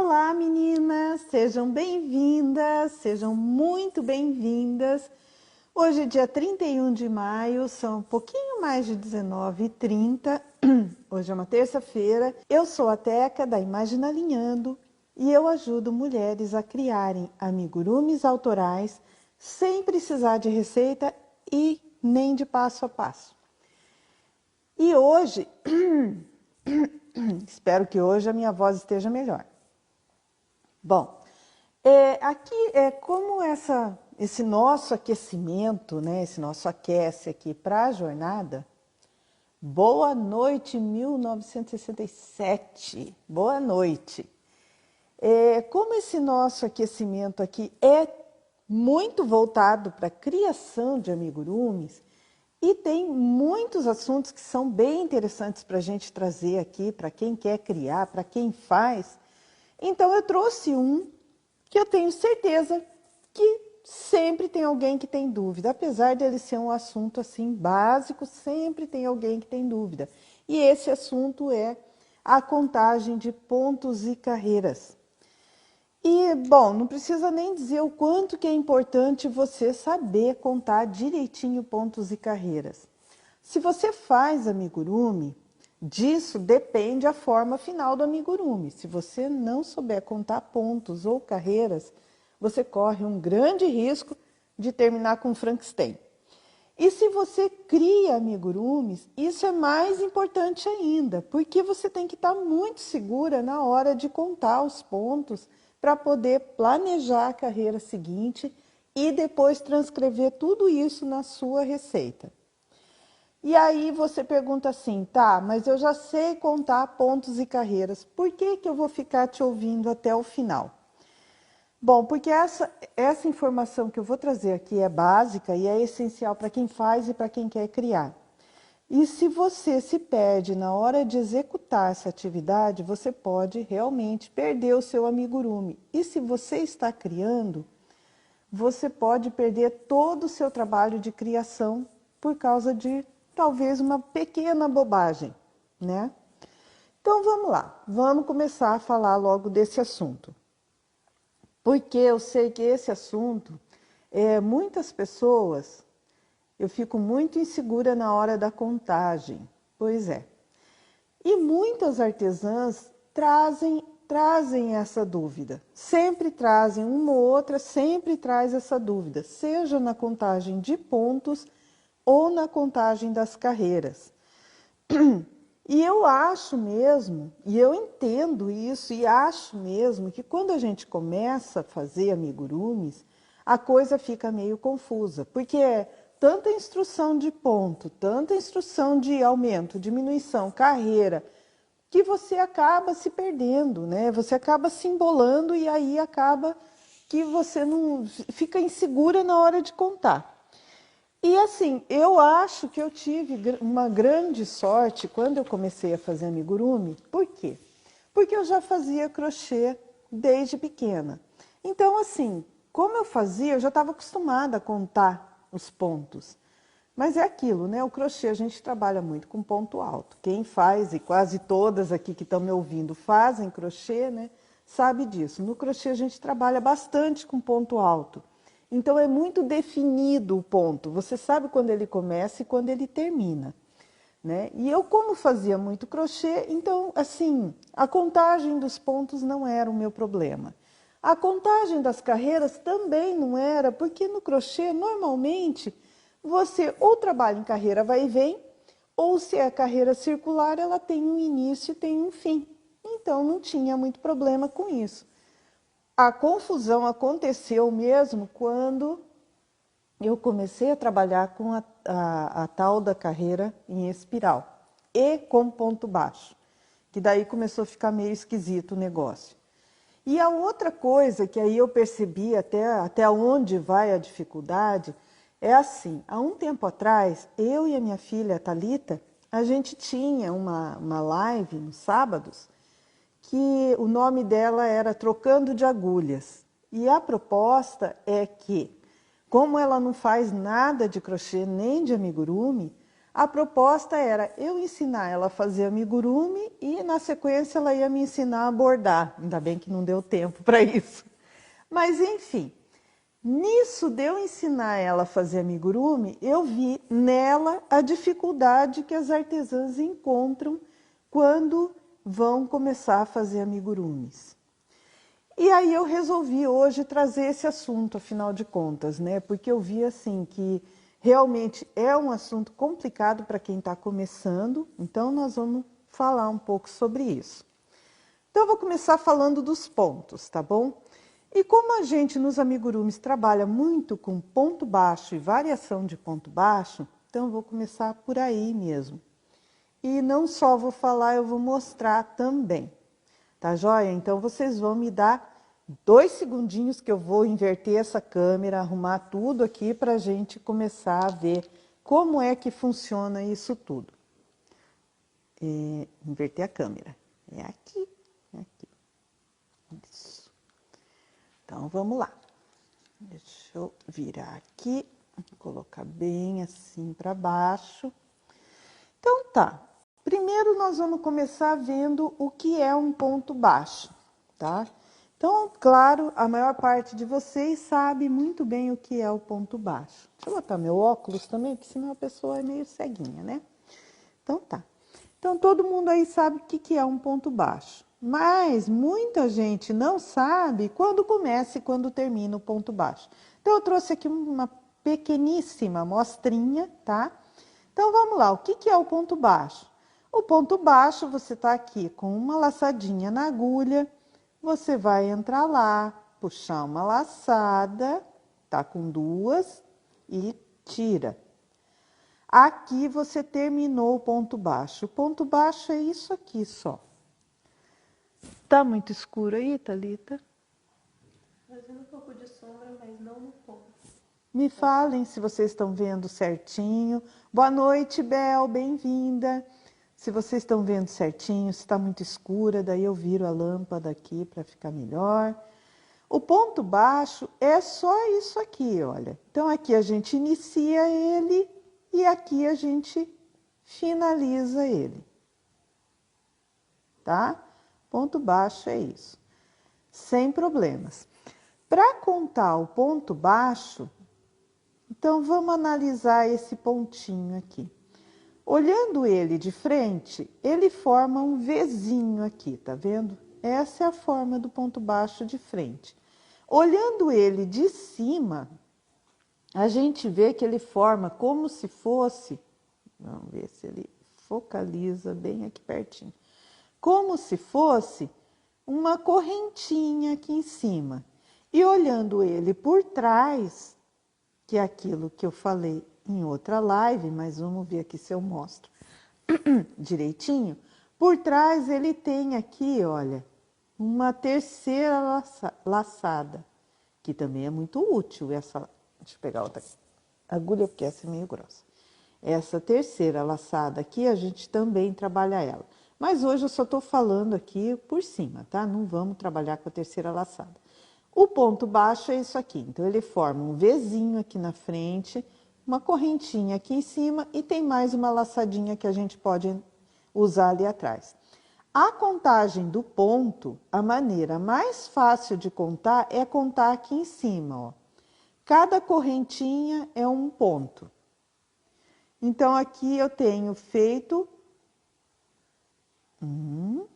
Olá, meninas! Sejam bem-vindas, sejam muito bem-vindas. Hoje é dia 31 de maio, são um pouquinho mais de 19h30. Hoje é uma terça-feira. Eu sou a Teca, da Imagina Alinhando, e eu ajudo mulheres a criarem amigurumis autorais sem precisar de receita e nem de passo a passo. E hoje, espero que hoje a minha voz esteja melhor. Bom, aqui é como esse nosso aquecimento, né, esse nosso aquece aqui para a jornada. Boa noite, 1967. Boa noite. Como esse nosso aquecimento aqui é muito voltado para a criação de amigurumis, e tem muitos assuntos que são bem interessantes para a gente trazer aqui, para quem quer criar, para quem faz. Então eu trouxe um que eu tenho certeza que sempre tem alguém que tem dúvida. Apesar dele ser um assunto assim básico, sempre tem alguém que tem dúvida. E esse assunto é a contagem de pontos e carreiras. E, bom, não precisa nem dizer o quanto que é importante você saber contar direitinho pontos e carreiras. Se você faz amigurumi, disso depende a forma final do amigurumi. Se você não souber contar pontos ou carreiras, você corre um grande risco de terminar com Frankenstein. E se você cria amigurumis, isso é mais importante ainda, porque você tem que estar muito segura na hora de contar os pontos para poder planejar a carreira seguinte e depois transcrever tudo isso na sua receita. E aí você pergunta assim, tá, mas eu já sei contar pontos e carreiras, por que eu vou ficar te ouvindo até o final? Bom, porque essa informação que eu vou trazer aqui é básica e é essencial para quem faz e para quem quer criar. E se você se perde na hora de executar essa atividade, você pode realmente perder o seu amigurumi. E se você está criando, você pode perder todo o seu trabalho de criação por causa de talvez uma pequena bobagem, né? Então vamos lá, vamos começar a falar logo desse assunto. Porque eu sei que esse assunto, muitas pessoas, eu fico muito insegura na hora da contagem, pois é. E muitas artesãs trazem essa dúvida, sempre trazem, uma ou outra sempre traz essa dúvida, seja na contagem de pontos ou na contagem das carreiras. E eu acho mesmo, e eu entendo isso, e acho mesmo que quando a gente começa a fazer amigurumis, a coisa fica meio confusa, porque é tanta instrução de ponto, tanta instrução de aumento, diminuição, carreira, que você acaba se perdendo, né? Você acaba se embolando e aí acaba que você não fica insegura na hora de contar. E assim, eu acho que eu tive uma grande sorte quando eu comecei a fazer amigurumi. Por quê? Porque eu já fazia crochê desde pequena. Então, assim, como eu fazia, eu já estava acostumada a contar os pontos. Mas é aquilo, né? O crochê a gente trabalha muito com ponto alto. Quem faz, e quase todas aqui que estão me ouvindo fazem crochê, né? Sabe disso. No crochê a gente trabalha bastante com ponto alto. Então é muito definido o ponto, você sabe quando ele começa e quando ele termina, né? E eu, como fazia muito crochê, então assim, a contagem dos pontos não era o meu problema. A contagem das carreiras também não era, porque no crochê normalmente você ou trabalha em carreira vai e vem, ou se é carreira circular, ela tem um início e tem um fim. Então não tinha muito problema com isso. A confusão aconteceu mesmo quando eu comecei a trabalhar com a tal da carreira em espiral e com ponto baixo, que daí começou a ficar meio esquisito o negócio. E a outra coisa que aí eu percebi até onde vai a dificuldade é assim, há um tempo atrás, eu e a minha filha Thalita, a gente tinha uma live nos sábados, que o nome dela era Trocando de Agulhas. E a proposta é que, como ela não faz nada de crochê nem de amigurumi, A proposta era eu ensinar ela a fazer amigurumi e, na sequência, ela ia me ensinar a bordar. Ainda bem que não deu tempo para isso. Mas, enfim, nisso de eu ensinar ela a fazer amigurumi, eu vi nela a dificuldade que as artesãs encontram quando vão começar a fazer amigurumis. E aí eu resolvi hoje trazer esse assunto, afinal de contas, né? Porque eu vi assim que realmente é um assunto complicado para quem está começando, então nós vamos falar um pouco sobre isso. Então eu vou começar falando dos pontos, tá bom? E como a gente nos amigurumis trabalha muito com ponto baixo e variação de ponto baixo, então eu vou começar por aí mesmo. E não só vou falar, eu vou mostrar também. Tá joia? Então vocês vão me dar 2 segundinhos que eu vou inverter essa câmera, arrumar tudo aqui para a gente começar a ver como é que funciona isso tudo. Inverter a câmera. É aqui, é aqui. Isso. Então vamos lá. Deixa eu virar aqui, colocar bem assim para baixo. Então tá. Primeiro nós vamos começar vendo o que é um ponto baixo, tá? Então, claro, a maior parte de vocês sabe muito bem o que é o ponto baixo. Deixa eu botar meu óculos também, porque senão a pessoa é meio ceguinha, né? Então tá. Então todo mundo aí sabe o que é um ponto baixo. Mas muita gente não sabe quando começa e quando termina o ponto baixo. Então eu trouxe aqui uma pequeníssima amostrinha, tá? Então vamos lá, o que é o ponto baixo? O ponto baixo, você está aqui com uma laçadinha na agulha, você vai entrar lá, puxar uma laçada, tá com 2 e tira. Aqui você terminou o ponto baixo. O ponto baixo é isso aqui só. Tá muito escuro aí, Thalita? Fazendo um pouco de sombra, mas não no ponto. Me falem se vocês estão vendo certinho. Boa noite, Bel, bem-vinda. Se vocês estão vendo certinho, se está muito escura, daí eu viro a lâmpada aqui para ficar melhor. O ponto baixo é só isso aqui, olha. Então aqui a gente inicia ele e aqui a gente finaliza ele. Tá? Ponto baixo é isso. Sem problemas. Para contar o ponto baixo, então vamos analisar esse pontinho aqui. Olhando ele de frente, ele forma um Vzinho aqui, tá vendo? Essa é a forma do ponto baixo de frente. Olhando ele de cima, a gente vê que ele forma como se fosse, vamos ver se ele focaliza bem aqui pertinho, como se fosse uma correntinha aqui em cima. E olhando ele por trás, que é aquilo que eu falei em outra live, mas vamos ver aqui se eu mostro direitinho. Por trás ele tem aqui, olha, uma terceira laçada, que também é muito útil. Essa, deixa eu pegar outra agulha, porque essa é meio grossa. Essa terceira laçada aqui, a gente também trabalha ela. Mas hoje eu só estou falando aqui por cima, tá? Não vamos trabalhar com a terceira laçada. O ponto baixo é isso aqui. Então, ele forma um Vzinho aqui na frente, uma correntinha aqui em cima e tem mais uma laçadinha que a gente pode usar ali atrás. A contagem do ponto, a maneira mais fácil de contar é contar aqui em cima, ó. Cada correntinha é um ponto. Então, aqui eu tenho feito 1,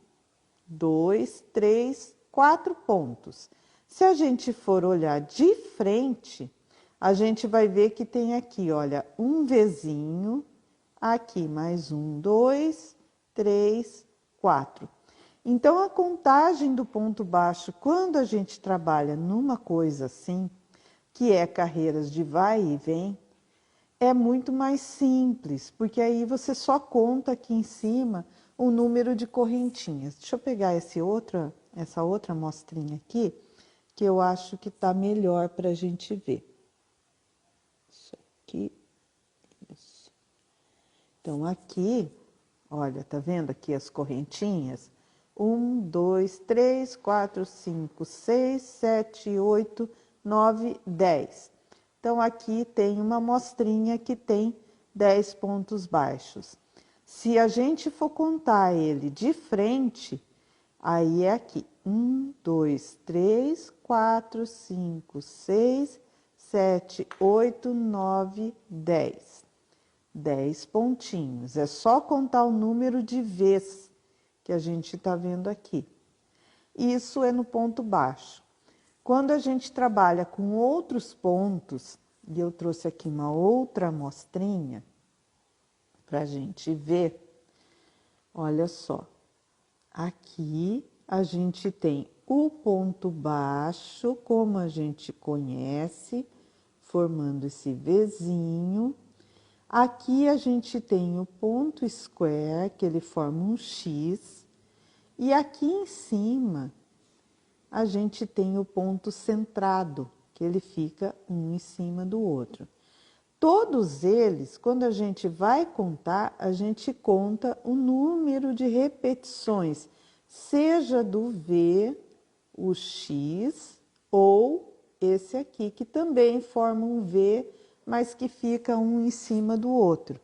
2, 3, 4 pontos. Se a gente for olhar de frente, a gente vai ver que tem aqui, olha, um Vzinho, aqui mais 1, 2, 3, 4. Então, a contagem do ponto baixo, quando a gente trabalha numa coisa assim, que é carreiras de vai e vem, é muito mais simples, porque aí você só conta aqui em cima o número de correntinhas. Deixa eu pegar essa outra amostrinha aqui, que eu acho que está melhor para a gente ver. Isso aqui, isso. Então, aqui, olha, tá vendo aqui as correntinhas? 1, 2, 3, 4, 5, 6, 7, 8, 9, 10. Então, aqui tem uma amostrinha que tem 10 pontos baixos. Se a gente for contar ele de frente, aí é aqui. 1, 2, 3, 4, 5, 6, 7, 8, 9, 10. 10 pontinhos. É só contar o número de vezes que a gente está vendo aqui. Isso é no ponto baixo. Quando a gente trabalha com outros pontos, e eu trouxe aqui uma outra amostrinha para a gente ver, olha só. Aqui a gente tem o ponto baixo, como a gente conhece, formando esse Vzinho. Aqui a gente tem o ponto square, que ele forma um X. E aqui em cima a gente tem o ponto centrado, que ele fica um em cima do outro. Todos eles, quando a gente vai contar, a gente conta o número de repetições, seja do V, o X, ou esse aqui, que também forma um V, mas que fica um em cima do outro.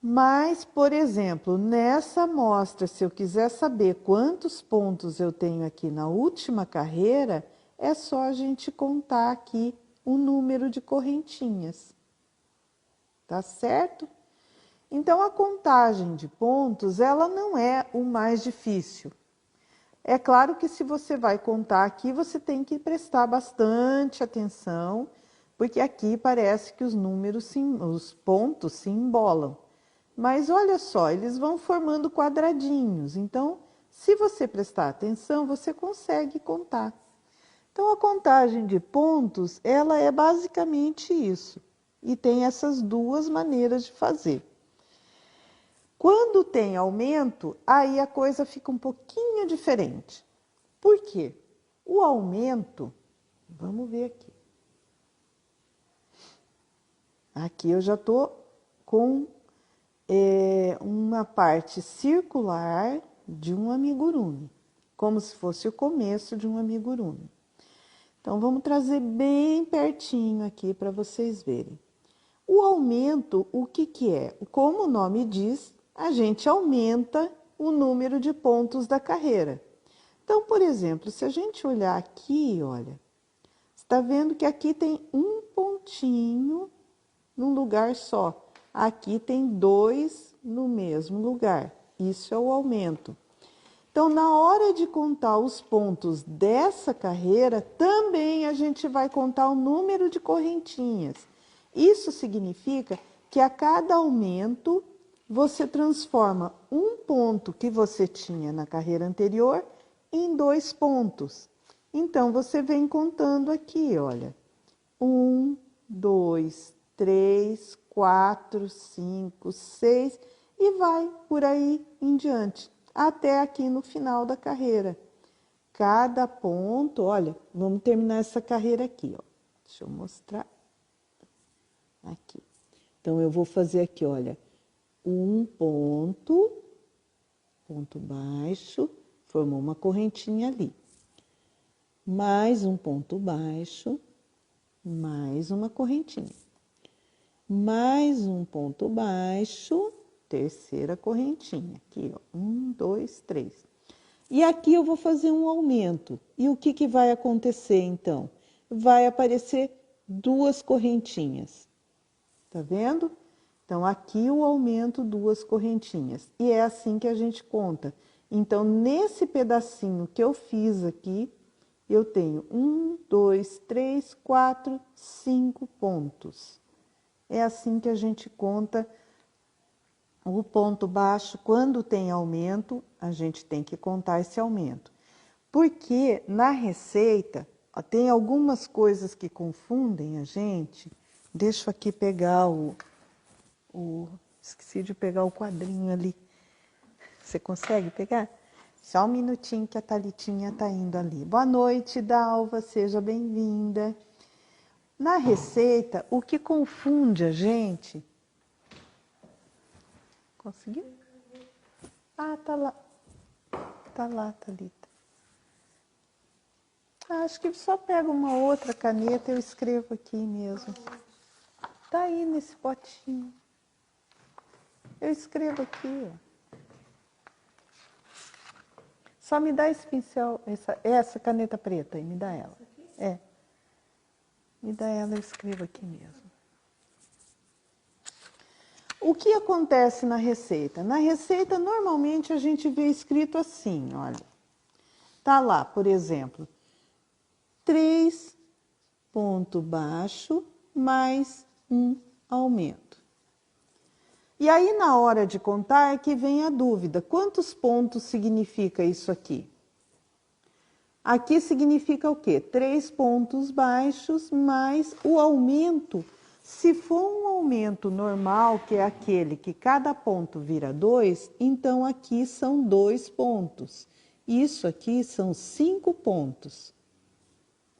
Mas, por exemplo, nessa amostra, se eu quiser saber quantos pontos eu tenho aqui na última carreira, é só a gente contar aqui o número de correntinhas. Tá certo? Então, a contagem de pontos, ela não é o mais difícil. É claro que se você vai contar aqui, você tem que prestar bastante atenção, porque aqui parece que os números, os pontos se embolam. Mas olha só, eles vão formando quadradinhos. Então, se você prestar atenção, você consegue contar. Então, a contagem de pontos, ela é basicamente isso. E tem essas duas maneiras de fazer. Quando tem aumento, aí a coisa fica um pouquinho diferente. Por quê? O aumento, vamos ver aqui. Aqui eu já estou com uma parte circular de um amigurumi, como se fosse o começo de um amigurumi. Então, vamos trazer bem pertinho aqui para vocês verem. O aumento, o que que é? Como o nome diz, a gente aumenta o número de pontos da carreira. Então, por exemplo, se a gente olhar aqui, olha, está vendo que aqui tem um pontinho num lugar só. Aqui tem 2 no mesmo lugar. Isso é o aumento. Então, na hora de contar os pontos dessa carreira, também a gente vai contar o número de correntinhas. Isso significa que a cada aumento, você transforma um ponto que você tinha na carreira anterior em 2 pontos. Então, você vem contando aqui, olha. 1, 2, 3, 4, 5, 6 e vai por aí em diante, até aqui no final da carreira. Cada ponto, olha, vamos terminar essa carreira aqui, ó. Deixa eu mostrar. Aqui. Então, eu vou fazer aqui, olha, um ponto, ponto baixo, formou uma correntinha ali. Mais um ponto baixo, mais uma correntinha. Mais um ponto baixo, terceira correntinha. Aqui, ó, 1, 2, 3. E aqui eu vou fazer um aumento. E o que que vai acontecer, então? Vai aparecer 2 correntinhas. Tá vendo? Então, aqui o aumento, 2 correntinhas. E é assim que a gente conta. Então, nesse pedacinho que eu fiz aqui, eu tenho 1, 2, 3, 4, 5 pontos. É assim que a gente conta o ponto baixo. Quando tem aumento, a gente tem que contar esse aumento. Porque na receita, ó, tem algumas coisas que confundem a gente. Deixa eu aqui pegar esqueci de pegar o quadrinho ali. Você consegue pegar? Só um minutinho que a Thalitinha está indo ali. Boa noite, Dalva, seja bem-vinda. Na receita, o que confunde a gente... Conseguiu? Ah, tá lá. Tá lá, Thalita. Acho que só pega uma outra caneta e eu escrevo aqui mesmo. Tá aí nesse potinho. Eu escrevo aqui, ó. Só me dá esse pincel, essa caneta preta aí, me dá ela. É. Me dá ela, eu escrevo aqui mesmo. O que acontece na receita? Na receita, normalmente, a gente vê escrito assim, olha. Tá lá, por exemplo, 3 ponto baixo mais 1 aumento. E aí, na hora de contar, é que vem a dúvida. Quantos pontos significa isso aqui? Aqui significa o quê? 3 pontos baixos mais o aumento. Se for um aumento normal, que é aquele que cada ponto vira 2, então aqui são 2 pontos. Isso aqui são 5 pontos,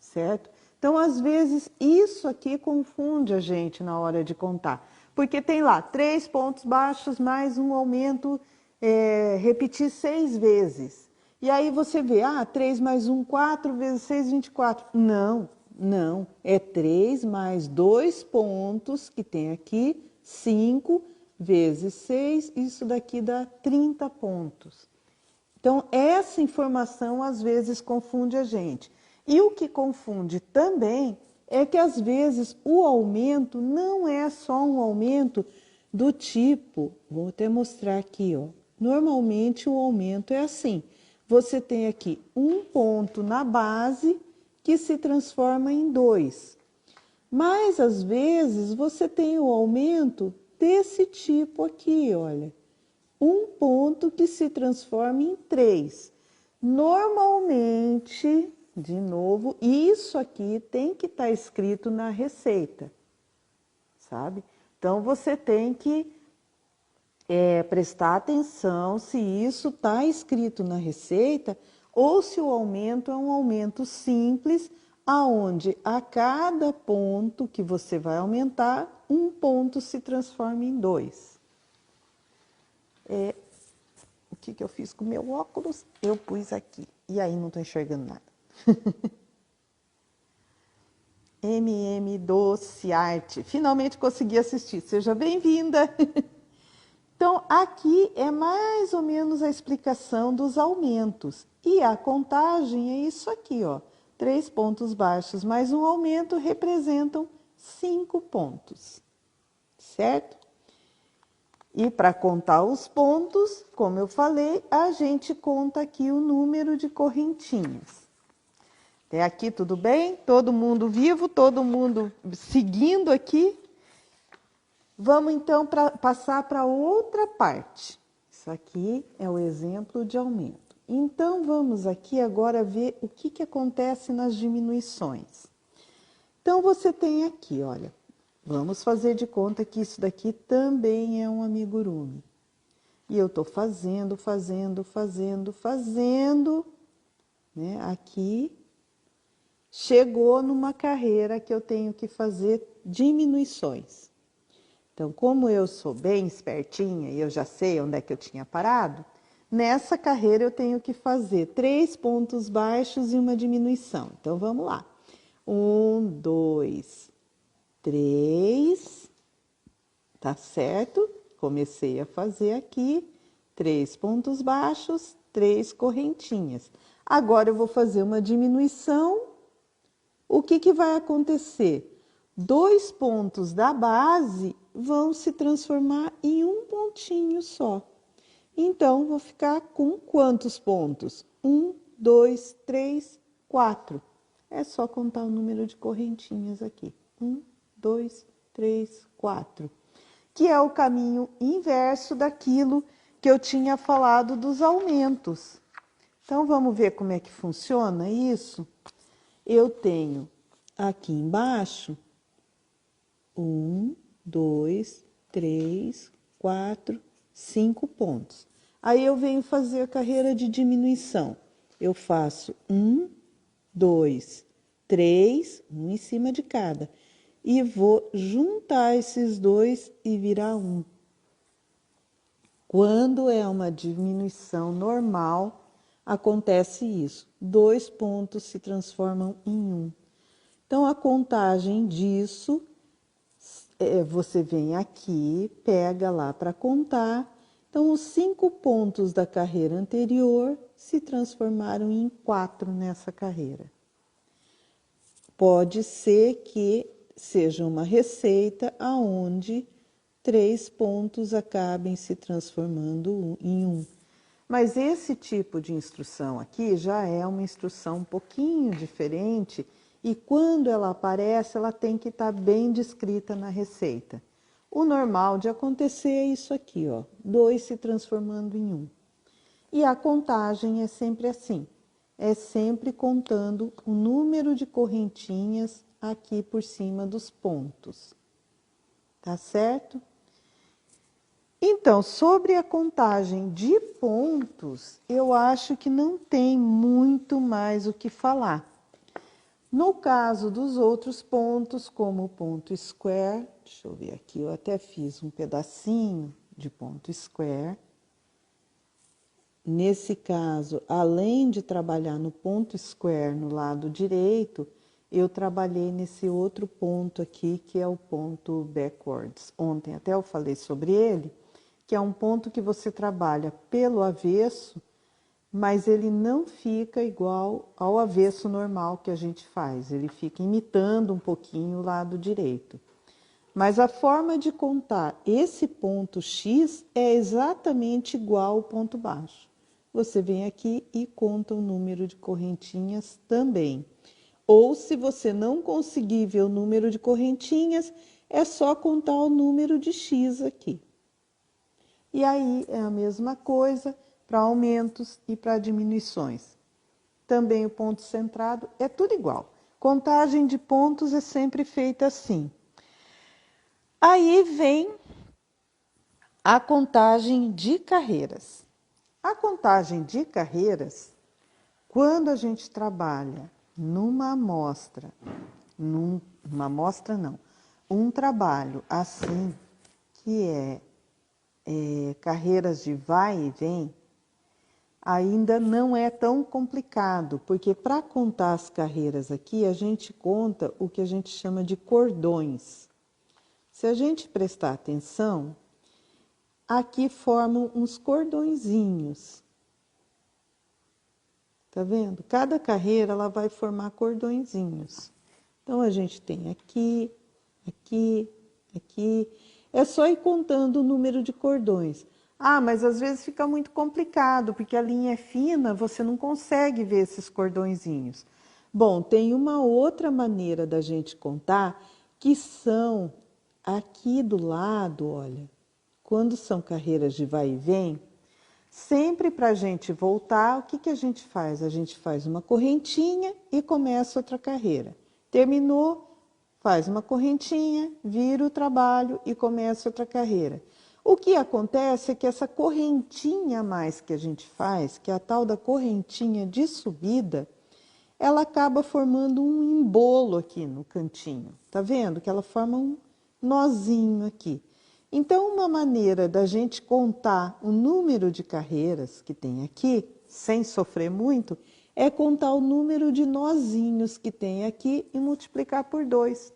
certo? Então, às vezes, isso aqui confunde a gente na hora de contar. Porque tem lá 3 pontos baixos mais um aumento, repetir 6 vezes. E aí você vê, 3 mais 1, 4 vezes 6, 24. Não, não. É 3 mais 2 pontos, que tem aqui, 5 vezes 6, isso daqui dá 30 pontos. Então, essa informação às vezes confunde a gente. E o que confunde também é que às vezes o aumento não é só um aumento do tipo, vou até mostrar aqui, ó. Normalmente o aumento é assim. Você tem aqui um ponto na base que se transforma em 2. Mas às vezes você tem o aumento desse tipo aqui, olha. Um ponto que se transforma em 3. Normalmente, de novo, isso aqui tem que estar escrito na receita, sabe? Então, você tem que prestar atenção se isso está escrito na receita ou se o aumento é um aumento simples, aonde a cada ponto que você vai aumentar, um ponto se transforma em 2. O que eu fiz com o meu óculos? Eu pus aqui. E aí não estou enxergando nada. MM Doce Arte. Finalmente consegui assistir. Seja bem-vinda. Então, aqui é mais ou menos a explicação dos aumentos. E a contagem é isso aqui, ó. 3 pontos baixos mais um aumento representam 5 pontos. Certo? E para contar os pontos, como eu falei, a gente conta aqui o número de correntinhas. Até aqui tudo bem? Todo mundo vivo? Todo mundo seguindo aqui? Vamos então passar para outra parte. Isso aqui é o exemplo de aumento. Então vamos aqui agora ver o que acontece nas diminuições. Então você tem aqui, olha. Vamos fazer de conta que isso daqui também é um amigurumi. E eu estou fazendo, né? Aqui chegou numa carreira que eu tenho que fazer diminuições. Então, como eu sou bem espertinha e eu já sei onde é que eu tinha parado, nessa carreira eu tenho que fazer 3 pontos baixos e uma diminuição. Então, vamos lá. 1, 2, 3, tá certo? Comecei a fazer aqui 3 pontos baixos, 3 correntinhas. Agora eu vou fazer uma diminuição. O que vai acontecer? 2 pontos da base vão se transformar em um pontinho só. Então, vou ficar com quantos pontos? 1, 2, 3, 4. É só contar o número de correntinhas aqui. 1, 2, 3, 4. Que é o caminho inverso daquilo que eu tinha falado dos aumentos. Então, vamos ver como é que funciona isso? Eu tenho aqui embaixo 1, 2, 3, 4, 5 pontos. Aí eu venho fazer a carreira de diminuição. Eu faço 1, 2, 3, um em cima de cada. E vou juntar esses dois e virar 1. Quando é uma diminuição normal, acontece isso. 2 pontos se transformam em 1. Então, a contagem disso você vem aqui, pega lá para contar. Então, os 5 pontos da carreira anterior se transformaram em 4 nessa carreira. Pode ser que seja uma receita aonde 3 pontos acabem se transformando em 1. Mas esse tipo de instrução aqui já é uma instrução um pouquinho diferente e quando ela aparece, ela tem que estar bem descrita na receita. O normal de acontecer é isso aqui, ó, 2 se transformando em 1. E a contagem é sempre assim, é sempre contando o número de correntinhas aqui por cima dos pontos, tá certo? Então, sobre a contagem de pontos, eu acho que não tem muito mais o que falar. No caso dos outros pontos, como o ponto square, deixa eu ver aqui, eu até fiz um pedacinho de ponto square. Nesse caso, além de trabalhar no ponto square no lado direito, eu trabalhei nesse outro ponto aqui, que é o ponto backwards. Ontem até eu falei sobre ele, que é um ponto que você trabalha pelo avesso, mas ele não fica igual ao avesso normal que a gente faz. Ele fica imitando um pouquinho o lado direito. Mas a forma de contar esse ponto X é exatamente igual ao ponto baixo. Você vem aqui e conta o número de correntinhas também. Ou se você não conseguir ver o número de correntinhas, é só contar o número de X aqui. E aí é a mesma coisa para aumentos e para diminuições. Também o ponto centrado é tudo igual. Contagem de pontos é sempre feita assim. Aí vem a contagem de carreiras. A contagem de carreiras, quando a gente trabalha numa amostra, um trabalho assim, que é carreiras de vai e vem, ainda não é tão complicado, porque para contar as carreiras aqui, a gente conta o que a gente chama de cordões. Se a gente prestar atenção, aqui formam uns cordõezinhos. Tá vendo? Cada carreira ela vai formar cordõezinhos. Então a gente tem aqui, aqui, aqui. É só ir contando o número de cordões. Ah, mas às vezes fica muito complicado, porque a linha é fina, você não consegue ver esses cordõezinhos. Bom, tem uma outra maneira da gente contar, que são aqui do lado, olha, quando são carreiras de vai e vem, sempre para a gente voltar, o que a gente faz? A gente faz uma correntinha e começa outra carreira. Terminou, faz uma correntinha, vira o trabalho e começa outra carreira. O que acontece é que essa correntinha a mais que a gente faz, que é a tal da correntinha de subida, ela acaba formando um embolo aqui no cantinho. Tá vendo? Que ela forma um nozinho aqui. Então, uma maneira da gente contar o número de carreiras que tem aqui, sem sofrer muito, é contar o número de nozinhos que tem aqui e multiplicar por 2.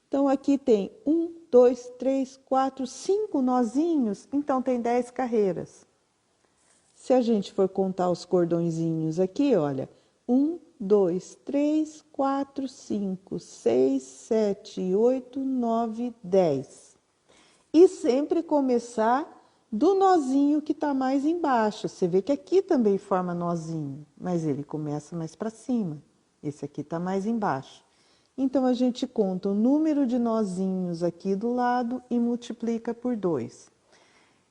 Então, aqui tem 1, 2, 3, 4, 5 nozinhos, então tem 10 carreiras. Se a gente for contar os cordõezinhos aqui, olha, 1, 2, 3, 4, 5, 6, 7, 8, 9, 10. E sempre começar do nozinho que está mais embaixo. Você vê que aqui também forma nozinho, mas ele começa mais para cima. Esse aqui está mais embaixo. Então, a gente conta o número de nozinhos aqui do lado e multiplica por 2.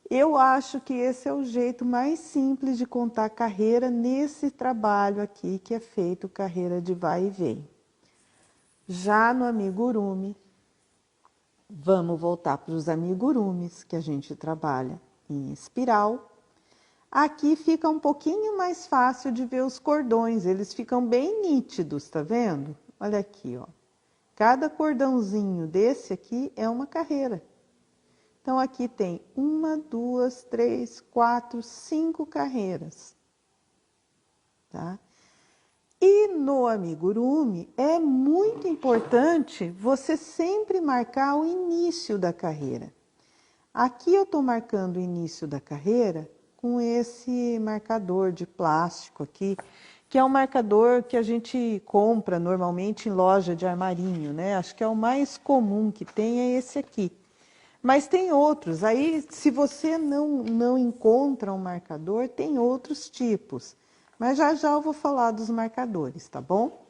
Eu acho que esse é o jeito mais simples de contar carreira nesse trabalho aqui, que é feito carreira de vai e vem. Já no amigurumi, vamos voltar para os amigurumis, que a gente trabalha em espiral. Aqui fica um pouquinho mais fácil de ver os cordões, eles ficam bem nítidos, tá vendo? Olha aqui, ó. Cada cordãozinho desse aqui é uma carreira. Então, aqui tem 1, 2, 3, 4, 5 carreiras. Tá? E no amigurumi é muito importante você sempre marcar o início da carreira. Aqui eu estou marcando o início da carreira com esse marcador de plástico aqui, que é um marcador que a gente compra normalmente em loja de armarinho, né? Acho que é o mais comum que tem é esse aqui. Mas tem outros. Aí, se você não encontra um marcador, tem outros tipos. Mas já já eu vou falar dos marcadores, tá bom?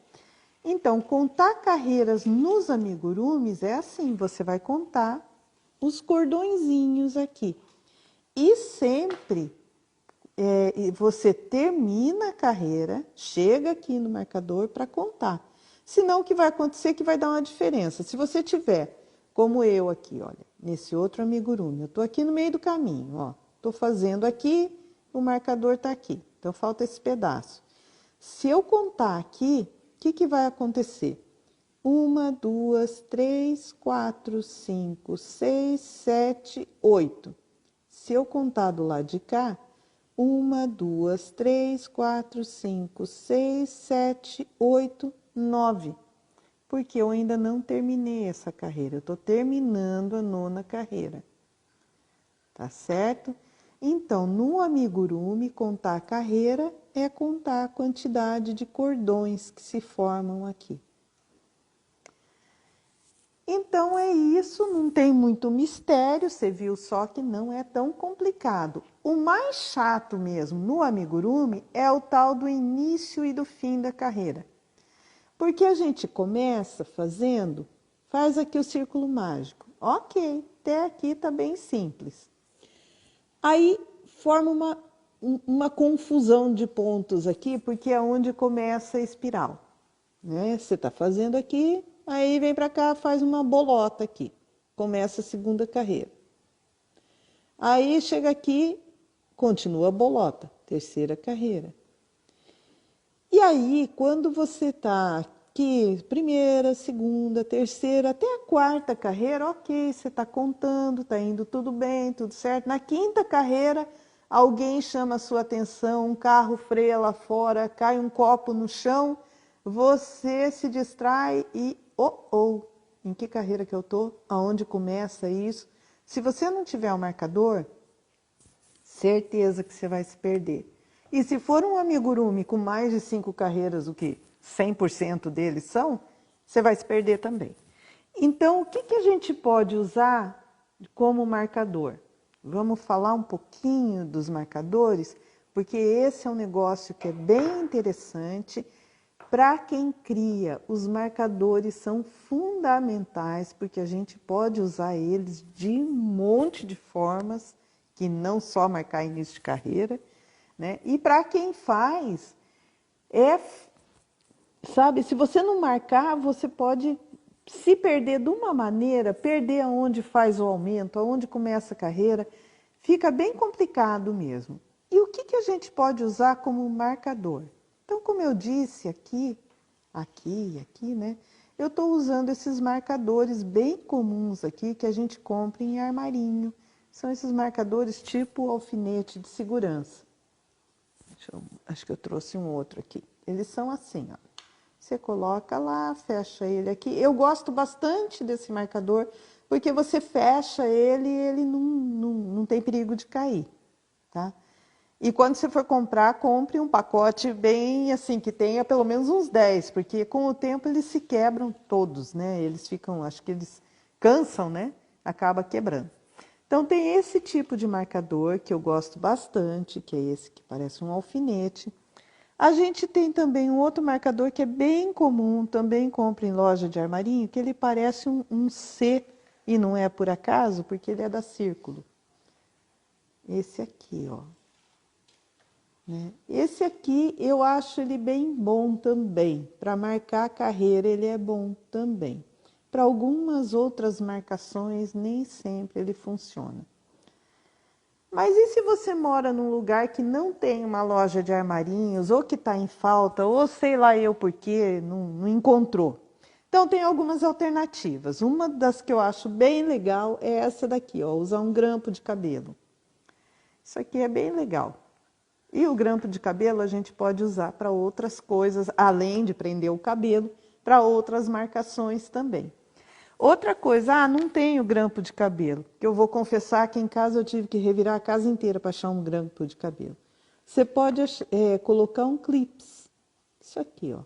Então, contar carreiras nos amigurumis é assim, você vai contar os cordõezinhos aqui. E sempre você termina a carreira, chega aqui no marcador para contar. Senão o que vai acontecer é que vai dar uma diferença. Se você tiver, como eu aqui, olha, nesse outro amigurumi, eu estou aqui no meio do caminho, ó. Estou fazendo aqui, o marcador está aqui. Então falta esse pedaço. Se eu contar aqui, o que vai acontecer? 1, 2, 3, 4, 5, 6, 7, 8. Se eu contar do lado de cá, 1, 2, 3, 4, 5, 6, 7, 8, 9. Porque eu ainda não terminei essa carreira. Eu estou terminando a 9ª carreira. Tá certo? Então, no amigurumi, contar a carreira é contar a quantidade de cordões que se formam aqui. Então é isso, não tem muito mistério, você viu só que não é tão complicado. O mais chato mesmo no amigurumi é o tal do início e do fim da carreira. Porque a gente começa fazendo, faz aqui o círculo mágico. Ok, até aqui está bem simples. Aí forma uma confusão de pontos aqui, porque é onde começa a espiral. Né? Você está fazendo aqui, aí vem para cá, faz uma bolota aqui. Começa a 2ª carreira. Aí chega aqui, continua a bolota, 3ª carreira. E aí, quando você está aqui, 1ª, 2ª, 3ª, até a 4ª carreira, ok, você está contando, está indo tudo bem, tudo certo. Na 5ª carreira, alguém chama a sua atenção, um carro freia lá fora, cai um copo no chão, você se distrai e, em que carreira que eu estou? Aonde começa isso? Se você não tiver um marcador, certeza que você vai se perder. E se for um amigurumi com mais de 5 carreiras, o que 100% deles são, você vai se perder também. Então, o que a gente pode usar como marcador? Vamos falar um pouquinho dos marcadores, porque esse é um negócio que é bem interessante. Para quem cria, os marcadores são fundamentais, porque a gente pode usar eles de um monte de formas, que não só marcar início de carreira, né? E para quem faz, sabe, se você não marcar, você pode se perder de uma maneira, perder aonde faz o aumento, aonde começa a carreira, fica bem complicado mesmo. E o que a gente pode usar como marcador? Então, como eu disse aqui, né? Eu estou usando esses marcadores bem comuns aqui que a gente compra em armarinho. São esses marcadores tipo alfinete de segurança. Acho que eu trouxe um outro aqui. Eles são assim, ó. Você coloca lá, fecha ele aqui. Eu gosto bastante desse marcador, porque você fecha ele e ele não tem perigo de cair, tá? E quando você for comprar, compre um pacote bem assim, que tenha pelo menos uns 10, porque com o tempo eles se quebram todos, né? Eles ficam, acho que eles cansam, né? Acaba quebrando. Então tem esse tipo de marcador que eu gosto bastante, que é esse que parece um alfinete. A gente tem também um outro marcador que é bem comum, também compra em loja de armarinho, que ele parece um C, e não é por acaso, porque ele é da Círculo. Esse aqui, ó. Né? Esse aqui eu acho ele bem bom também. Para marcar a carreira ele é bom também. Para algumas outras marcações nem sempre ele funciona. Mas e se você mora num lugar que não tem uma loja de armarinhos, ou que está em falta, ou sei lá eu porquê, não encontrou? Então tem algumas alternativas. Uma das que eu acho bem legal é essa daqui, ó, usar um grampo de cabelo. Isso aqui é bem legal. E o grampo de cabelo a gente pode usar para outras coisas, além de prender o cabelo, para outras marcações também. Outra coisa, não tenho grampo de cabelo, que eu vou confessar que em casa eu tive que revirar a casa inteira para achar um grampo de cabelo. Você pode colocar um clips, isso aqui, ó.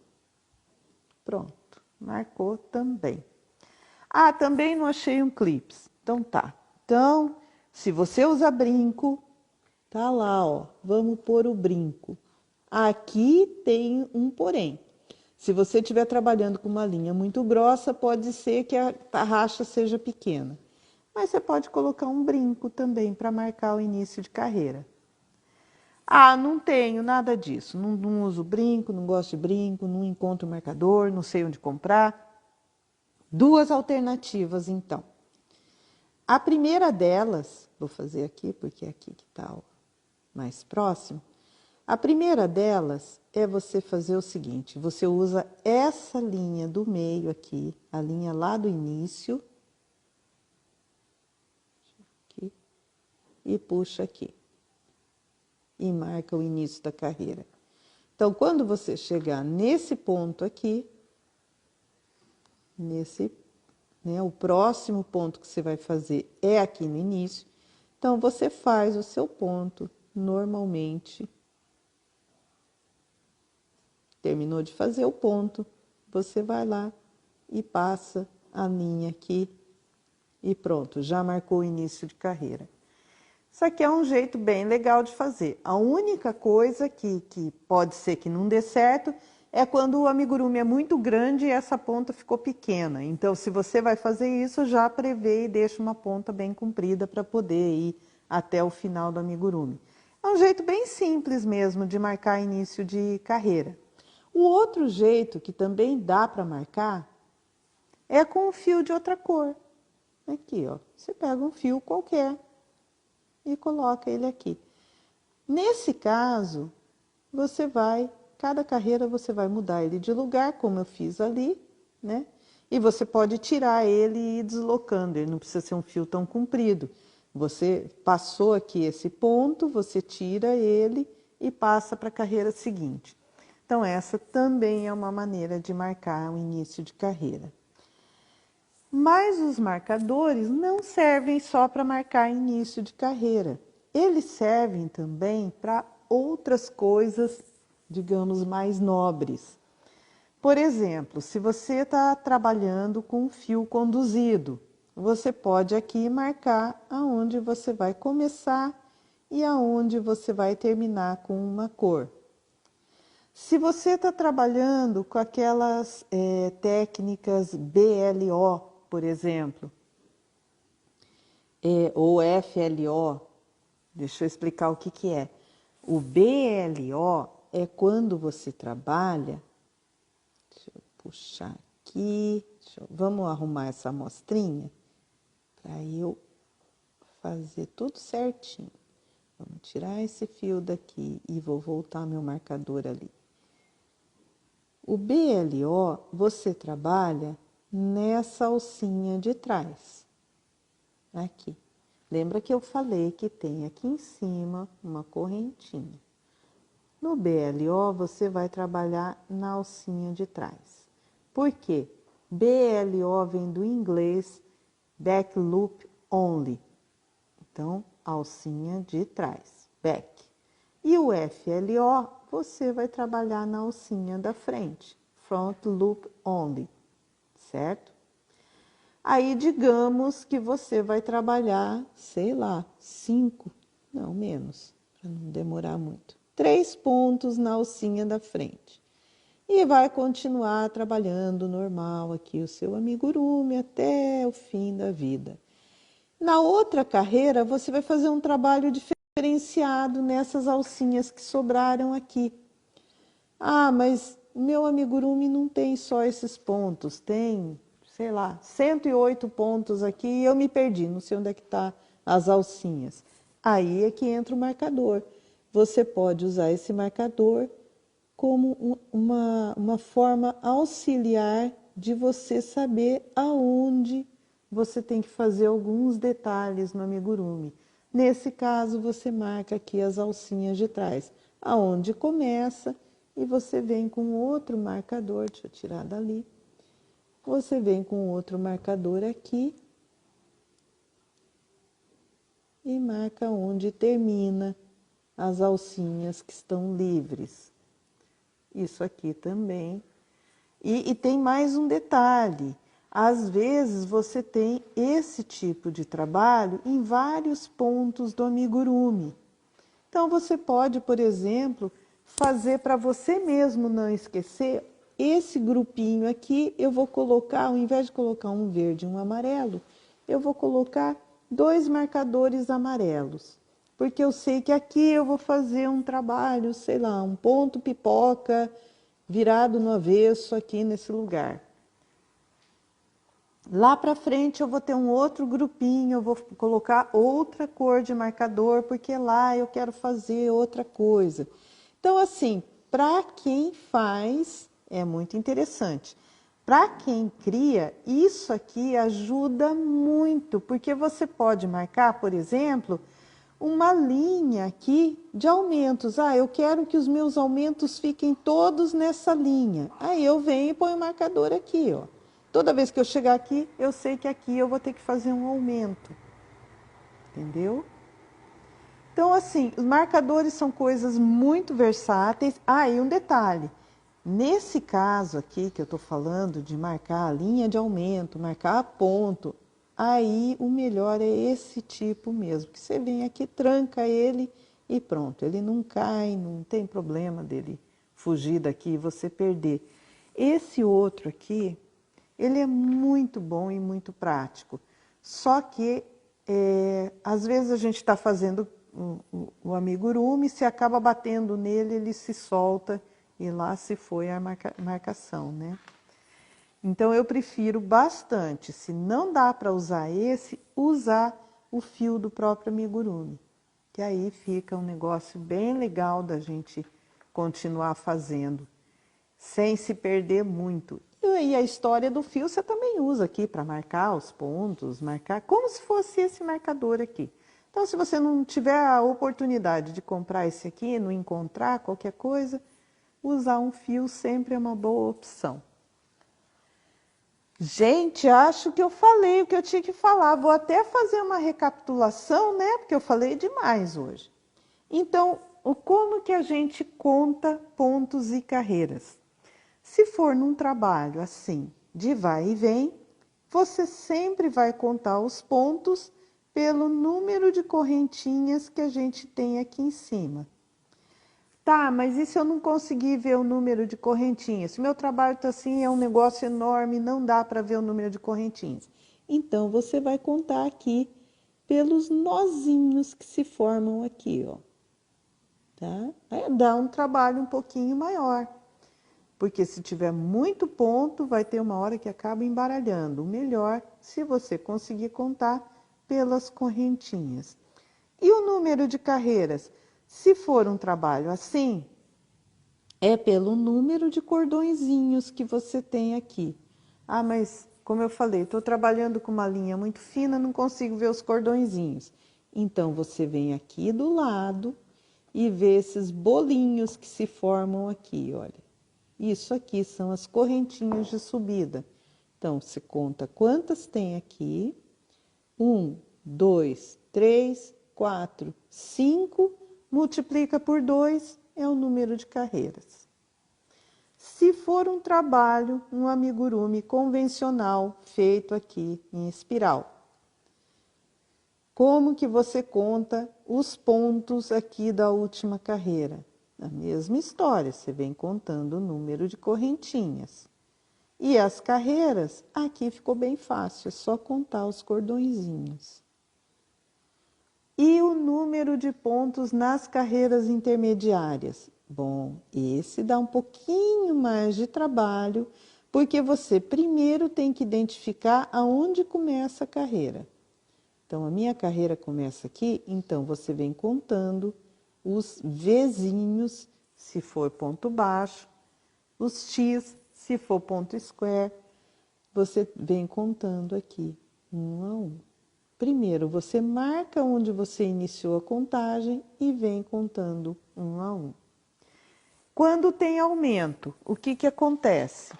Pronto, marcou também. Também não achei um clips, então tá. Então, se você usa brinco, tá lá, ó, vamos pôr o brinco. Aqui tem um porém. Se você estiver trabalhando com uma linha muito grossa, pode ser que a tarraxa seja pequena. Mas você pode colocar um brinco também para marcar o início de carreira. Não tenho nada disso. Não uso brinco, não gosto de brinco, não encontro marcador, não sei onde comprar. Duas alternativas, então. A primeira delas, vou fazer aqui, porque é aqui que está mais próximo. A primeira delas é você fazer o seguinte, você usa essa linha do meio aqui, a linha lá do início, aqui, e puxa aqui, e marca o início da carreira. Então, quando você chegar nesse ponto aqui, o próximo ponto que você vai fazer é aqui no início, então você faz o seu ponto normalmente. Terminou de fazer o ponto, você vai lá e passa a linha aqui e pronto, já marcou o início de carreira. Isso aqui é um jeito bem legal de fazer. A única coisa que pode ser que não dê certo é quando o amigurumi é muito grande e essa ponta ficou pequena. Então, se você vai fazer isso, já prevê e deixa uma ponta bem comprida para poder ir até o final do amigurumi. É um jeito bem simples mesmo de marcar início de carreira. O outro jeito que também dá para marcar é com um fio de outra cor. Aqui, ó, você pega um fio qualquer e coloca ele aqui. Nesse caso, cada carreira você vai mudar ele de lugar, como eu fiz ali, né? E você pode tirar ele e ir deslocando, ele não precisa ser um fio tão comprido. Você passou aqui esse ponto, você tira ele e passa para a carreira seguinte. Então, essa também é uma maneira de marcar o início de carreira. Mas os marcadores não servem só para marcar início de carreira. Eles servem também para outras coisas, digamos, mais nobres. Por exemplo, se você está trabalhando com um fio conduzido, você pode aqui marcar aonde você vai começar e aonde você vai terminar com uma cor. Se você está trabalhando com aquelas técnicas BLO, por exemplo, ou FLO, deixa eu explicar o que é. O BLO é quando você trabalha, deixa eu puxar aqui, vamos arrumar essa amostrinha para eu fazer tudo certinho. Vamos tirar esse fio daqui e vou voltar meu marcador ali. O BLO, você trabalha nessa alcinha de trás, aqui. Lembra que eu falei que tem aqui em cima uma correntinha. No BLO, você vai trabalhar na alcinha de trás. Por quê? BLO vem do inglês back loop only. Então, alcinha de trás, back. E o FLO, você vai trabalhar na alcinha da frente, front loop only, certo? Aí, digamos que você vai trabalhar, sei lá, 5, não, menos, para não demorar muito, 3 pontos na alcinha da frente. E vai continuar trabalhando normal aqui o seu amigurumi até o fim da vida. Na outra carreira, você vai fazer um trabalho diferenciado nessas alcinhas que sobraram aqui. Mas meu amigurumi não tem só esses pontos, tem, sei lá, 108 pontos aqui e eu me perdi, não sei onde é que está as alcinhas. Aí é que entra o marcador. Você pode usar esse marcador como uma forma auxiliar de você saber aonde você tem que fazer alguns detalhes no amigurumi. Nesse caso, você marca aqui as alcinhas de trás. aonde começa, e você vem com outro marcador, deixa eu tirar dali, você vem com outro marcador aqui, e marca onde termina as alcinhas que estão livres. Isso aqui também. E tem mais um detalhe, às vezes você tem esse tipo de trabalho em vários pontos do amigurumi. Então você pode, por exemplo, fazer para você mesmo não esquecer, esse grupinho aqui eu vou colocar, ao invés de colocar um verde e um amarelo, eu vou colocar 2 marcadores amarelos. Porque eu sei que aqui eu vou fazer um trabalho, sei lá, um ponto pipoca virado no avesso aqui nesse lugar. Lá para frente eu vou ter um outro grupinho, eu vou colocar outra cor de marcador, porque lá eu quero fazer outra coisa. Então, assim, para quem faz, é muito interessante. Para quem cria, isso aqui ajuda muito, porque você pode marcar, por exemplo, uma linha aqui de aumentos. Ah, eu quero que os meus aumentos fiquem todos nessa linha. Aí eu venho e ponho o marcador aqui, ó. Toda vez que eu chegar aqui, eu sei que aqui eu vou ter que fazer um aumento. Entendeu? Então, assim, os marcadores são coisas muito versáteis. Ah, e um detalhe. Nesse caso aqui que eu estou falando de marcar a linha de aumento, marcar ponto, aí o melhor é esse tipo mesmo, que você vem aqui, tranca ele e pronto. Ele não cai, não tem problema dele fugir daqui e você perder. Esse outro aqui, ele é muito bom e muito prático. Só que, às vezes a gente está fazendo o amigurumi, se acaba batendo nele, ele se solta e lá se foi a marcação, né? Então eu prefiro bastante, se não dá para usar esse, usar o fio do próprio amigurumi, que aí fica um negócio bem legal da gente continuar fazendo, sem se perder muito. E a história do fio você também usa aqui para marcar os pontos, marcar como se fosse esse marcador aqui. Então, se você não tiver a oportunidade de comprar esse aqui, não encontrar qualquer coisa, usar um fio sempre é uma boa opção. Gente, acho que eu falei o que eu tinha que falar. Vou até fazer uma recapitulação, né? Porque eu falei demais hoje. Então, como que a gente conta pontos e carreiras? Se for num trabalho assim, de vai e vem, você sempre vai contar os pontos pelo número de correntinhas que a gente tem aqui em cima. Tá, mas e se eu não conseguir ver o número de correntinhas? Se meu trabalho está assim, é um negócio enorme, não dá para ver o número de correntinhas. Então, você vai contar aqui pelos nozinhos que se formam aqui, ó. Tá? Aí dá um trabalho um pouquinho maior. Porque se tiver muito ponto, vai ter uma hora que acaba embaralhando. O melhor, se você conseguir contar pelas correntinhas. E o número de carreiras? Se for um trabalho assim, é pelo número de cordõezinhos que você tem aqui. Ah, mas como eu falei, estou trabalhando com uma linha muito fina, não consigo ver os cordõezinhos. Então, você vem aqui do lado e vê esses bolinhos que se formam aqui, olha. Isso aqui são as correntinhas de subida. Então, você conta quantas tem aqui. 1, 2, 3, 4, 5, multiplica por 2, é o número de carreiras. Se for um trabalho, um amigurumi convencional, feito aqui em espiral, como que você conta os pontos aqui da última carreira? A mesma história, você vem contando o número de correntinhas. E as carreiras, aqui ficou bem fácil, é só contar os cordõezinhos. E o número de pontos nas carreiras intermediárias? Bom, esse dá um pouquinho mais de trabalho, porque você primeiro tem que identificar aonde começa a carreira. Então, a minha carreira começa aqui, então você vem contando os Vzinhos, se for ponto baixo, os X, se for ponto square, você vem contando aqui, um a um. Primeiro, você marca onde você iniciou a contagem e vem contando um a um. Quando tem aumento, o que que acontece?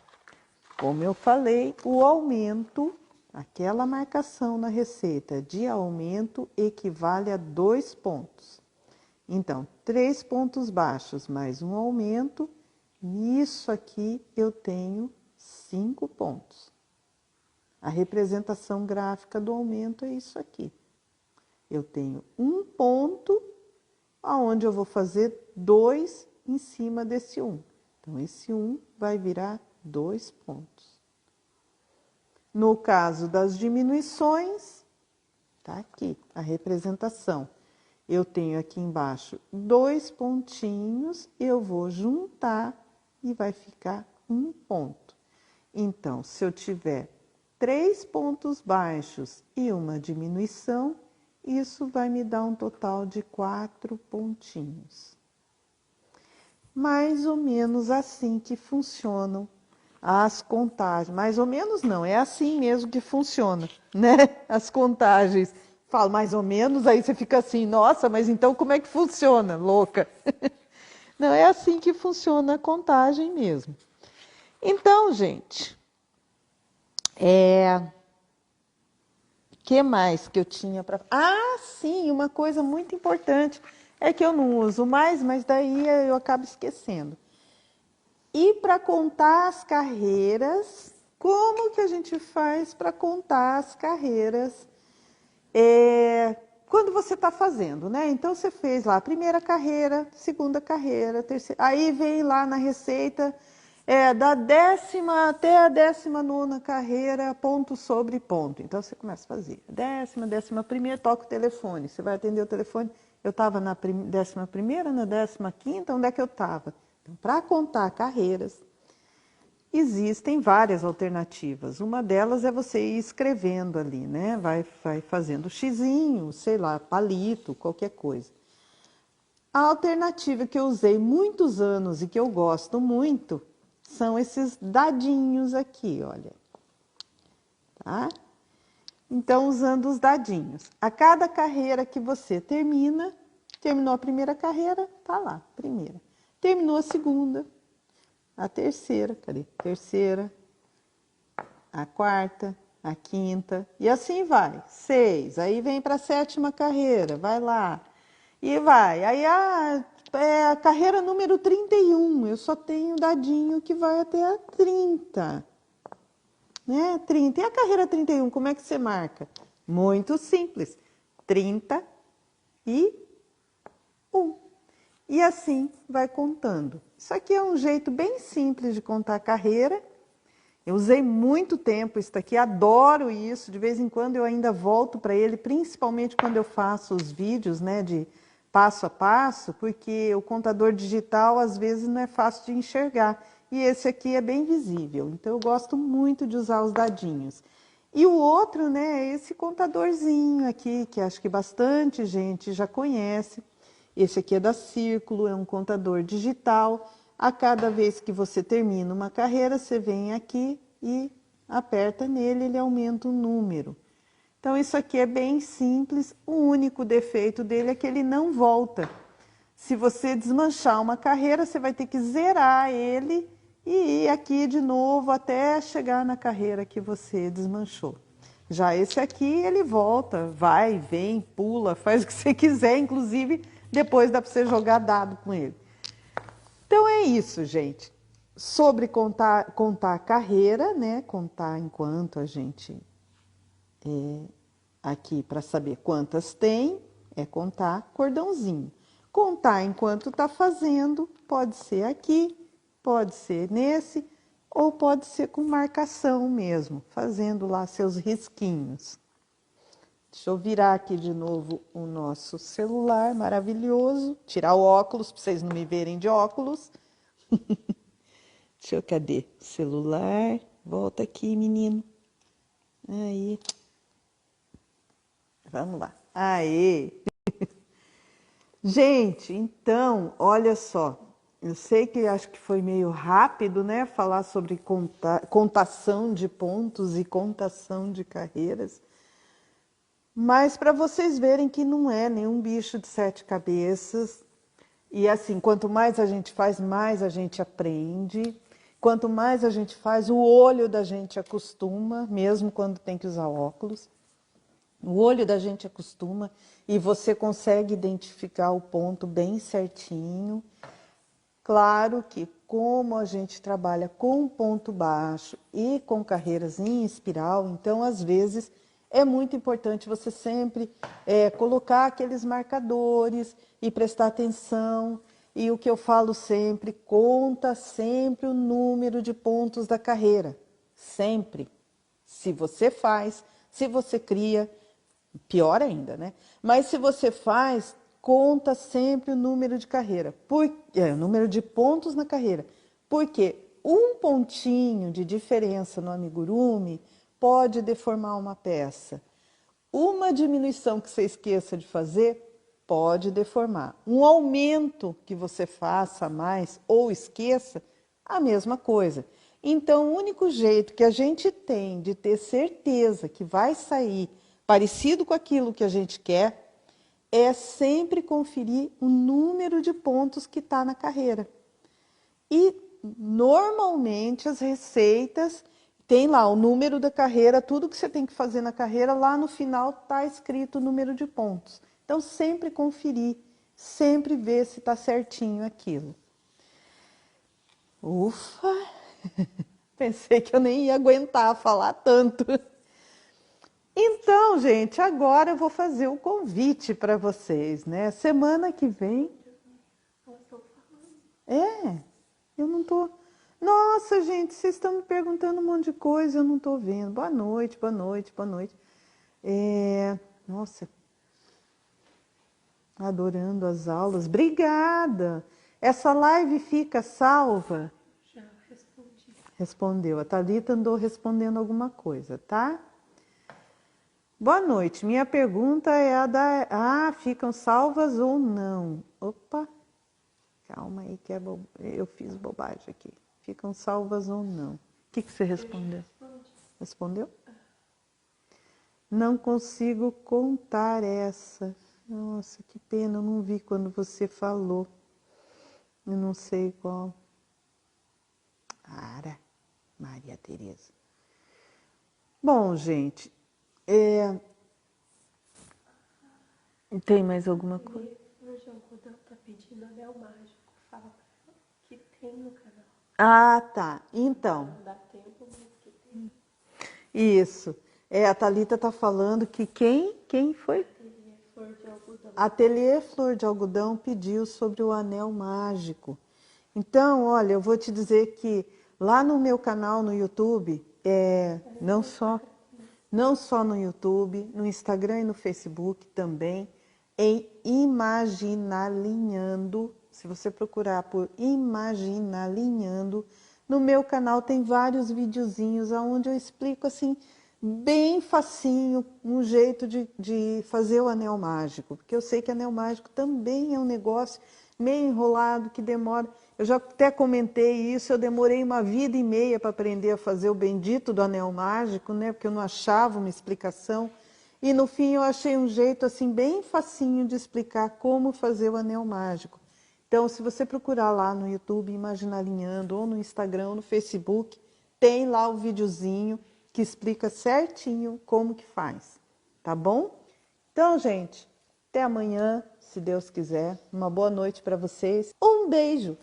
Como eu falei, o aumento, aquela marcação na receita de aumento equivale a 2 pontos. Então, 3 pontos baixos mais um aumento, nisso aqui eu tenho 5 pontos. A representação gráfica do aumento é isso aqui. Eu tenho um ponto, aonde eu vou fazer 2 em cima desse 1. Então, esse 1 vai virar 2 pontos. No caso das diminuições, tá aqui a representação. Eu tenho aqui embaixo 2 pontinhos, eu vou juntar e vai ficar 1 ponto. Então, se eu tiver 3 pontos baixos e uma diminuição, isso vai me dar um total de 4 pontinhos. Mais ou menos assim que funcionam as contagens. Mais ou menos não, é assim mesmo que funciona, né? As contagens. Falo mais ou menos, aí você fica assim, nossa, mas então como é que funciona, louca? Não, é assim que funciona a contagem mesmo. Então, gente, que mais que eu tinha para... Ah, sim, uma coisa muito importante é que eu não uso mais, mas daí eu acabo esquecendo. E para contar as carreiras, como que a gente faz para contar as carreiras quando você está fazendo, né? Então, você fez lá a primeira carreira, segunda carreira, terceira... Aí vem lá na receita, da 10ª até a 19ª carreira, ponto sobre ponto. Então, você começa a fazer. 10ª, 11ª, toca o telefone. Você vai atender o telefone. Eu estava na 11ª, na 15ª, onde é que eu estava? Então, para contar carreiras, existem várias alternativas. Uma delas é você ir escrevendo ali, né? Vai fazendo xizinho, sei lá, palito, qualquer coisa. A alternativa que eu usei muitos anos e que eu gosto muito são esses dadinhos aqui, olha. Tá? Então, usando os dadinhos. A cada carreira que você terminou a primeira carreira, tá lá, primeira. Terminou a segunda, a terceira, cadê? Terceira, a quarta, a quinta, e assim vai. 6, aí vem para a 7ª carreira, vai lá, e vai. Aí a carreira número 31, eu só tenho dadinho que vai até a 30. Né? 30. E a carreira 31, como é que você marca? Muito simples. 31. E assim vai contando. Isso aqui é um jeito bem simples de contar a carreira. Eu usei muito tempo isso aqui, adoro isso. De vez em quando eu ainda volto para ele, principalmente quando eu faço os vídeos, né, de passo a passo, porque o contador digital às vezes não é fácil de enxergar. E esse aqui é bem visível, então eu gosto muito de usar os dadinhos. E o outro, né, é esse contadorzinho aqui, que acho que bastante gente já conhece. Esse aqui é da Círculo, é um contador digital. A cada vez que você termina uma carreira, você vem aqui e aperta nele, ele aumenta o número. Então, isso aqui é bem simples, o único defeito dele é que ele não volta. Se você desmanchar uma carreira, você vai ter que zerar ele e ir aqui de novo até chegar na carreira que você desmanchou. Já esse aqui, ele volta, vai, vem, pula, faz o que você quiser, inclusive depois dá para você jogar dado com ele. Então é isso, gente. Sobre contar a carreira, né? Contar enquanto a gente aqui para saber quantas tem, é contar cordãozinho. Contar enquanto está fazendo, pode ser aqui, pode ser nesse, ou pode ser com marcação mesmo, fazendo lá seus risquinhos. Deixa eu virar aqui de novo o nosso celular maravilhoso, tirar o óculos para vocês não me verem de óculos. Deixa eu, cadê? Celular, volta aqui, menino. Aí. Vamos lá. Aê! Gente, então, olha só. Eu sei que acho que foi meio rápido, né? Falar sobre contação de pontos e contação de carreiras. Mas para vocês verem que não é nenhum bicho de 7 cabeças E assim, quanto mais a gente faz, mais a gente aprende. Quanto mais a gente faz, o olho da gente acostuma, mesmo quando tem que usar óculos. O olho da gente acostuma e você consegue identificar o ponto bem certinho. Claro que como a gente trabalha com ponto baixo e com carreiras em espiral, então às vezes é muito importante você sempre colocar aqueles marcadores e prestar atenção. E o que eu falo sempre, conta sempre o número de pontos da carreira. Sempre. Se você faz, se você cria, pior ainda, né? Mas se você faz, conta sempre o número de carreira, o número de pontos na carreira. Porque um pontinho de diferença no amigurumi pode deformar uma peça. Uma diminuição que você esqueça de fazer pode deformar. Um aumento que você faça mais ou esqueça, a mesma coisa. Então, o único jeito que a gente tem de ter certeza que vai sair parecido com aquilo que a gente quer é sempre conferir o número de pontos que está na carreira. E, normalmente, as receitas tem lá o número da carreira, tudo que você tem que fazer na carreira, lá no final está escrito o número de pontos. Então, sempre conferir, sempre ver se está certinho aquilo. Ufa! Pensei que eu nem ia aguentar falar tanto. Então, gente, agora eu vou fazer o convite para vocês, né? Semana que vem... Eu não tô... Nossa, gente, vocês estão me perguntando um monte de coisa, eu não estou vendo. Boa noite, boa noite, boa noite. Nossa, adorando as aulas. Obrigada! Essa live fica salva? Já respondi. Respondeu. A Thalita andou respondendo alguma coisa, tá? Boa noite. Minha pergunta é a da... Ah, ficam salvas ou não? Opa, calma aí que eu fiz bobagem aqui. Ficam salvas ou não? O que você respondeu? Respondeu? Não consigo contar essa. Nossa, que pena, eu não vi quando você falou. Eu não sei qual. Maria Tereza. Bom, gente, tem mais alguma coisa? O João Godão tá pedindo anel mágico. Fala pra ela que tem no canal. Ah, tá. Então. Não dá tempo, mas que tem. Isso. A Thalita está falando que quem foi? Flor de algodão. Ateliê Flor de Algodão pediu sobre o anel mágico. Então, olha, eu vou te dizer que lá no meu canal no YouTube, não só no YouTube, no Instagram e no Facebook também, em Imaginalinhando. Se você procurar por Imaginalinhando, no meu canal tem vários videozinhos onde eu explico assim, bem facinho, um jeito de fazer o anel mágico. Porque eu sei que anel mágico também é um negócio meio enrolado, que demora. Eu já até comentei isso, eu demorei uma vida e meia para aprender a fazer o bendito do anel mágico, né? Porque eu não achava uma explicação. E no fim eu achei um jeito assim bem facinho de explicar como fazer o anel mágico. Então, se você procurar lá no YouTube, Imaginalinhando, ou no Instagram, ou no Facebook, tem lá o videozinho que explica certinho como que faz, tá bom? Então, gente, até amanhã, se Deus quiser. Uma boa noite para vocês. Um beijo!